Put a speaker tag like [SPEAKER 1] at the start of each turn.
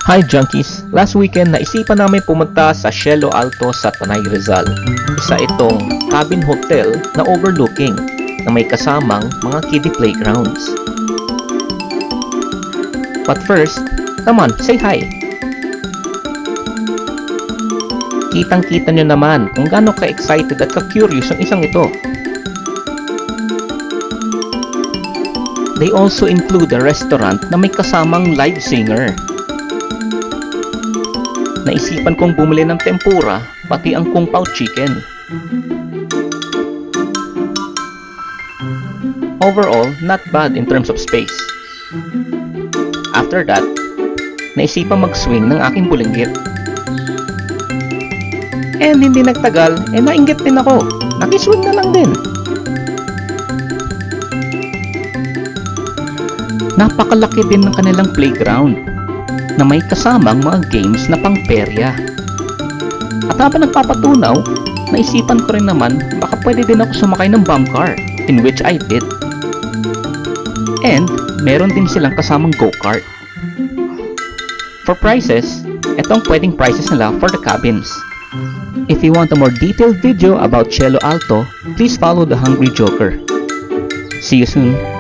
[SPEAKER 1] Hi Junkies! Last weekend naisipan namin pumunta sa Cielo Alto sa Tanay Rizal. Isa itong cabin hotel na overlooking na may kasamang mga kiddie playgrounds. But first, come on, say hi! Kitang-kita nyo naman kung gaano ka-excited at ka-curious ang isang ito. They also include a restaurant na may kasamang live singer. Naisipan kong bumili ng tempura, pati ang kung pao chicken. Overall, not bad in terms of space. After that, naisipan mag-swing ng aking bulinggit. And hindi nagtagal, nainggit din ako. Nakiswing na lang din. Napakalaki din ng kanilang playground na may kasamang mga games na pangperya. At habang nagpapatunaw, naisipan ko rin naman baka pwede din ako sumakay ng bump car, in which I did. And meron din silang kasamang go-kart. For prices, etong pwedeng prices nila for the cabins. If you want a more detailed video about Cielo Alto, please follow the Hungry Joker. See you soon!